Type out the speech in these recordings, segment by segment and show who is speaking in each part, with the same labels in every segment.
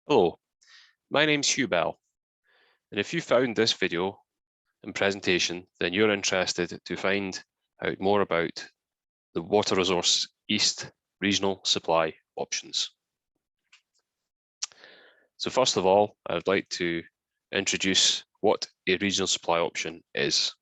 Speaker 1: Hello, my name's Hugh Bell, and if you found this video and presentation, then you're interested to find out more about the Water Resource East regional supply options. So first of all, I would like to introduce what a regional supply option is.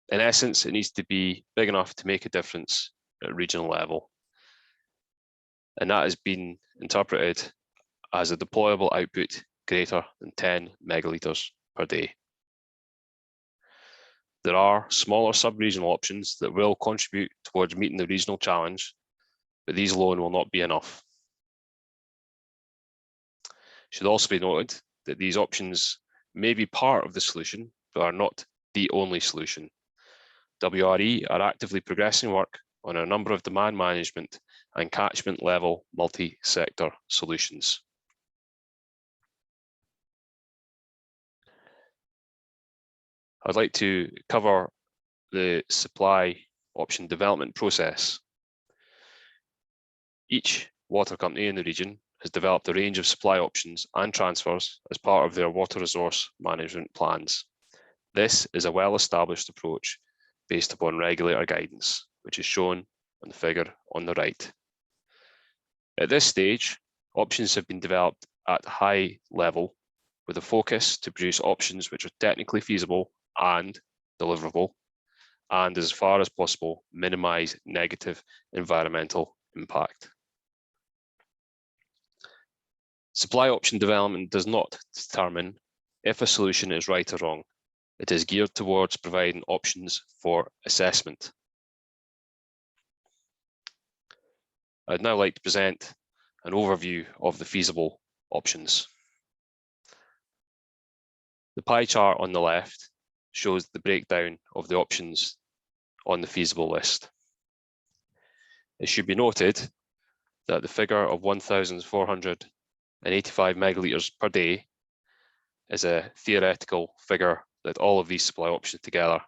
Speaker 1: In essence, it needs to be big enough to make a difference at regional level. And that has been interpreted as a deployable output greater than 10 megalitres per day. There are smaller sub-regional options that will contribute towards meeting the regional challenge, but these alone will not be enough. It should also be noted that these options may be part of the solution, but are not the only solution. WRE are actively progressing work on a number of demand management and catchment level multi-sector solutions. I'd like to cover the supply option development process. Each water company in the region has developed a range of supply options and transfers as part of their water resource management plans. This is a well-established approach based upon regulator guidance, which is shown on the figure on the right. At this stage, options have been developed at high level with a focus to produce options which are technically feasible and deliverable, and as far as possible, minimize negative environmental impact. Supply option development does not determine if a solution is right or wrong. It is geared towards providing options for assessment. I'd now like to present an overview of the feasible options. The pie chart on the left shows the breakdown of the options on the feasible list. It should be noted that the figure of 1,485 megalitres per day is a theoretical figure that all of these supply options together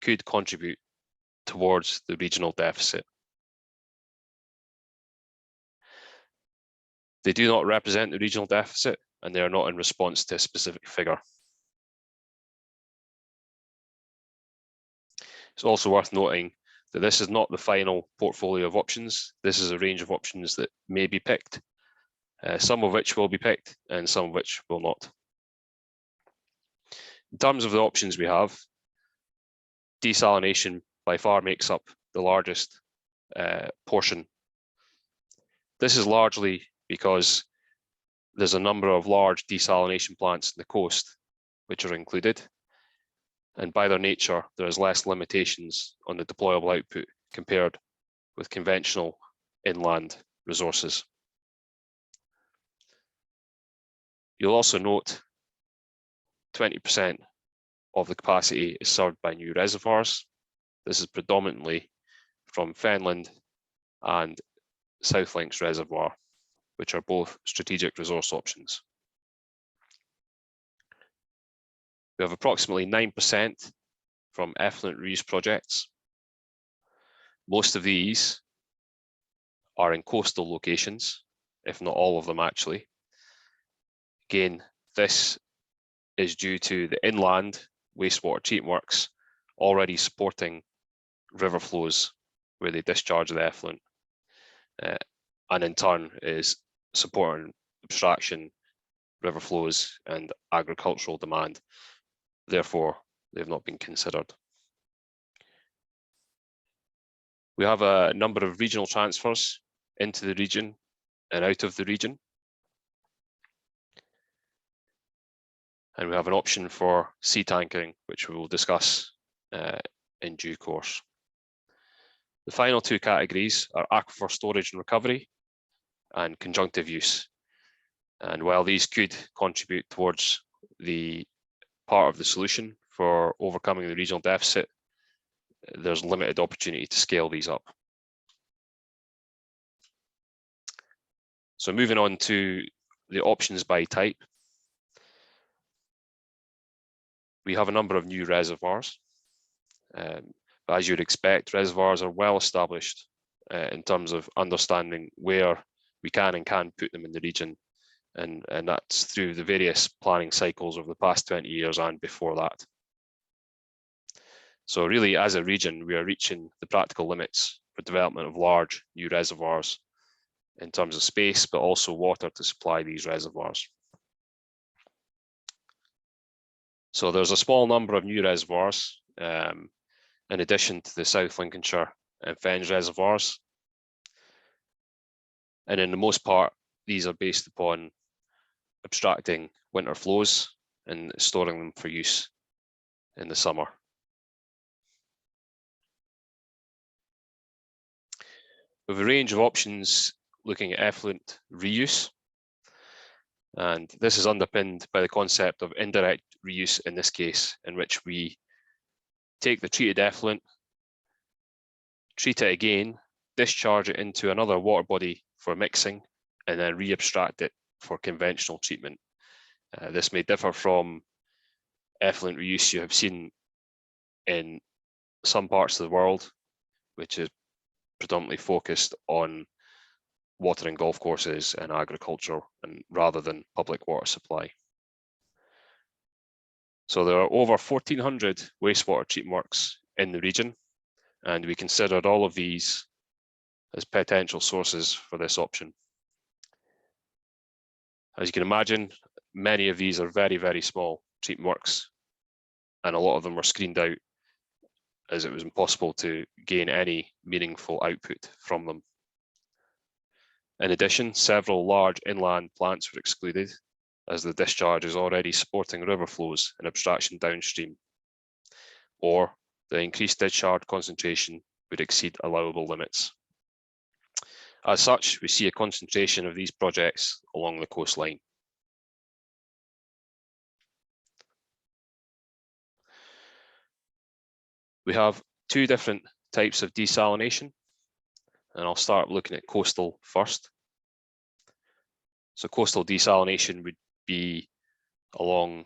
Speaker 1: could contribute towards the regional deficit. They do not represent the regional deficit, and they are not in response to a specific figure. It's also worth noting that this is not the final portfolio of options. This is a range of options that may be picked, some of which will be picked and some of which will not. In terms of the options we have, desalination by far makes up the largest portion. This is largely because there's a number of large desalination plants in the coast which are included, and by their nature, there is less limitations on the deployable output compared with conventional inland resources. You'll also note 20% of the capacity is served by new reservoirs. This is predominantly from Fenland and South Links Reservoir, which are both strategic resource options. We have approximately 9% from effluent reuse projects. Most of these are in coastal locations, if not all of them actually. Again, this is due to the inland wastewater treatment works already supporting river flows where they discharge the effluent, and in turn is supporting abstraction, river flows and agricultural demand. Therefore, they've not been considered. We have a number of regional transfers into the region and out of the region. And we have an option for sea tankering, which we will discuss in due course. The final two categories are aquifer storage and recovery and conjunctive use. And while these could contribute towards the part of the solution for overcoming the regional deficit, there's limited opportunity to scale these up. So moving on to the options by type. We have a number of new reservoirs. But as you'd expect, reservoirs are well established in terms of understanding where we can and can't put them in the region. and that's through the various planning cycles over the past 20 years and before that. So really, as a region, we are reaching the practical limits for development of large new reservoirs in terms of space, but also water to supply these reservoirs. So there's a small number of new reservoirs, in addition to the South Lincolnshire and Fens reservoirs. And in the most part, these are based upon abstracting winter flows and storing them for use in the summer. We have a range of options looking at effluent reuse. And this is underpinned by the concept of indirect reuse in this case, in which we take the treated effluent, treat it again, discharge it into another water body for mixing, and then re-abstract it for conventional treatment. This may differ from effluent reuse you have seen in some parts of the world, which is predominantly focused on watering golf courses and agriculture, and rather than public water supply. So there are over 1,400 wastewater treatment works in the region, and we considered all of these as potential sources for this option. As you can imagine, many of these are very, very small treatment works, and a lot of them were screened out as it was impossible to gain any meaningful output from them. In addition, several large inland plants were excluded, as the discharge is already supporting river flows and abstraction downstream, or the increased discharge concentration would exceed allowable limits. As such, we see a concentration of these projects along the coastline. We have two different types of desalination, and I'll start looking at coastal first. So coastal desalination would be along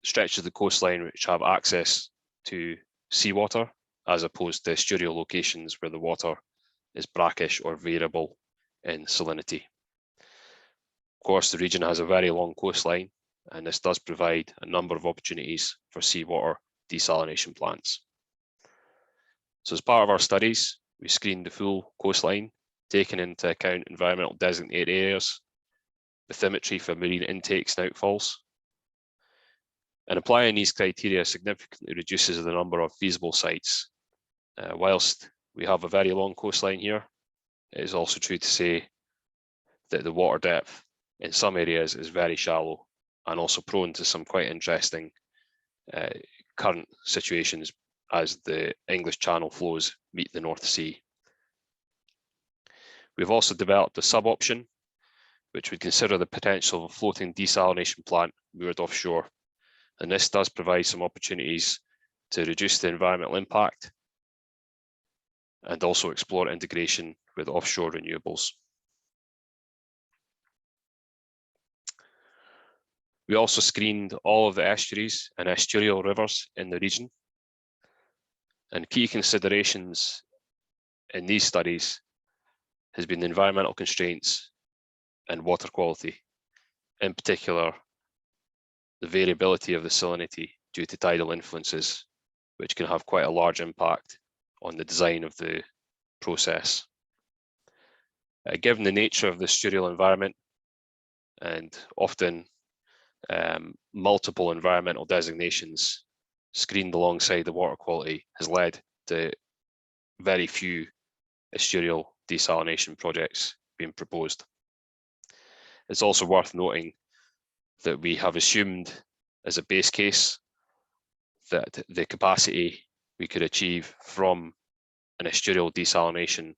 Speaker 1: stretches of the coastline which have access to seawater, as opposed to estuarial locations where the water is brackish or variable in salinity. Of course, the region has a very long coastline, and this does provide a number of opportunities for seawater desalination plants. So as part of our studies, we screened the full coastline, taking into account environmental designated areas, bathymetry for marine intakes and outfalls. And applying these criteria significantly reduces the number of feasible sites. Whilst we have a very long coastline here, it is also true to say that the water depth in some areas is very shallow and also prone to some quite interesting current situations as the English Channel flows meet the North Sea. We've also developed a sub-option, which would consider the potential of a floating desalination plant moored offshore. And this does provide some opportunities to reduce the environmental impact and also explore integration with offshore renewables. We also screened all of the estuaries and estuarial rivers in the region. And key considerations in these studies has been the environmental constraints and water quality, in particular, the variability of the salinity due to tidal influences, which can have quite a large impact on the design of the process. Given the nature of the estuarial environment and often multiple environmental designations screened alongside the water quality has led to very few estuarial desalination projects being proposed. It's also worth noting that we have assumed as a base case that the capacity we could achieve from an estuarial desalination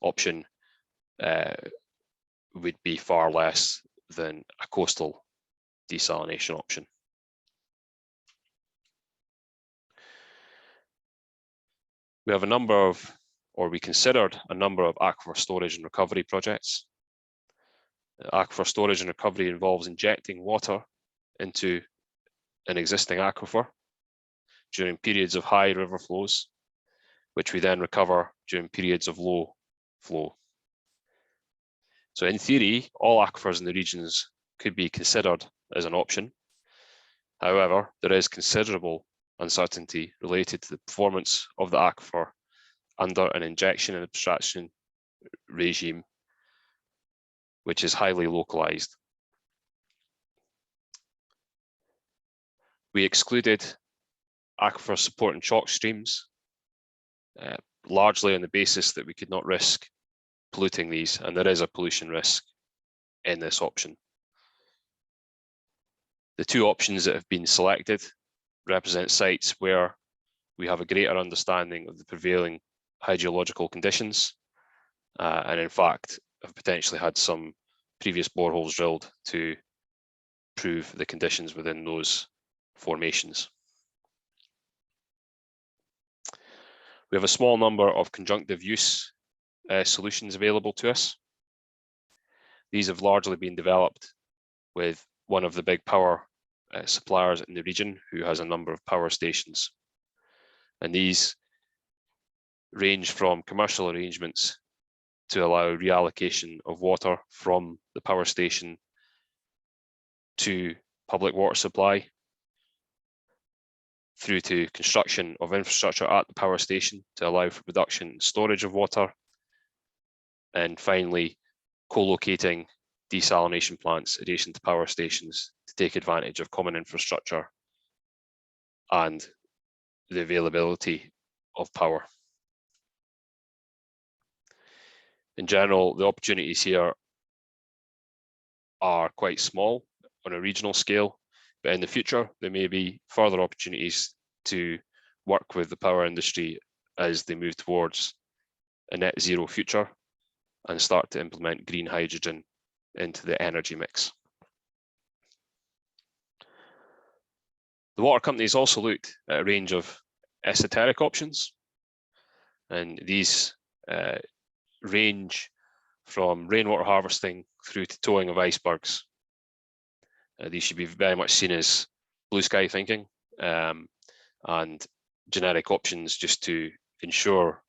Speaker 1: option would be far less than a coastal desalination option. We have a number of, or we considered a number of aquifer storage and recovery projects. Aquifer storage and recovery involves injecting water into an existing aquifer during periods of high river flows, which we then recover during periods of low flow. So in theory, all aquifers in the regions could be considered as an option. However, there is considerable uncertainty related to the performance of the aquifer under an injection and abstraction regime, which is highly localized. We excluded aquifer support and chalk streams, largely on the basis that we could not risk polluting these, and there is a pollution risk in this option. The two options that have been selected represent sites where we have a greater understanding of the prevailing hydrological conditions, and in fact have potentially had some previous boreholes drilled to prove the conditions within those formations. We have a small number of conjunctive use solutions available to us. These have largely been developed with one of the big power suppliers in the region who has a number of power stations. And these range from commercial arrangements to allow reallocation of water from the power station to public water supply, through to construction of infrastructure at the power station to allow for production and storage of water, and finally co-locating desalination plants adjacent to power stations to take advantage of common infrastructure and the availability of power. In general, the opportunities here are quite small on a regional scale, but in the future, there may be further opportunities to work with the power industry as they move towards a net zero future and start to implement green hydrogen into the energy mix. The water companies also looked at a range of esoteric options, and these range from rainwater harvesting through to towing of icebergs. These should be very much seen as blue sky thinking and generic options just to ensure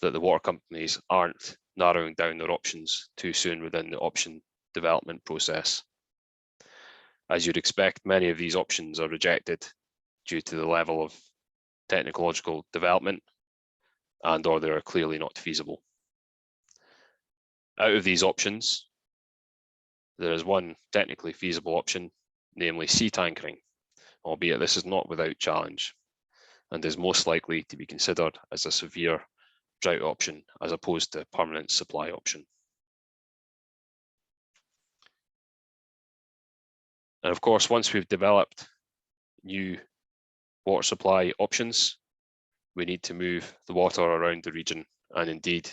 Speaker 1: that the water companies aren't narrowing down their options too soon within the option development process. As you'd expect, many of these options are rejected due to the level of technological development and or they are clearly not feasible. Out of these options, there is one technically feasible option, namely sea tankering, albeit this is not without challenge and is most likely to be considered as a severe drought option as opposed to a permanent supply option. And of course, once we've developed new water supply options, we need to move the water around the region and indeed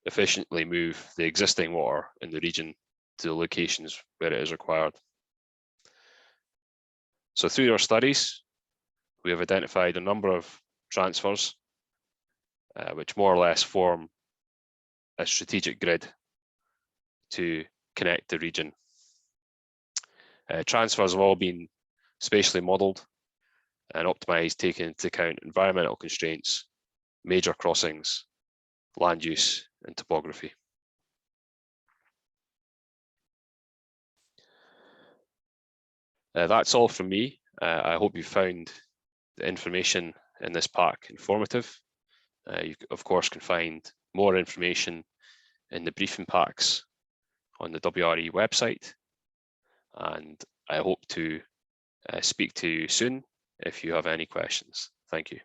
Speaker 1: efficiently move the existing water in the region to the locations where it is required. So through our studies, we have identified a number of transfers which more or less form a strategic grid to connect the region. Transfers have all been spatially modelled and optimised, taking into account environmental constraints, major crossings, land use and topography. That's all from me. I hope you found the information in this pack informative. You, of course, can find more information in the briefing packs on the WRE website. And I hope to speak to you soon if you have any questions. Thank you.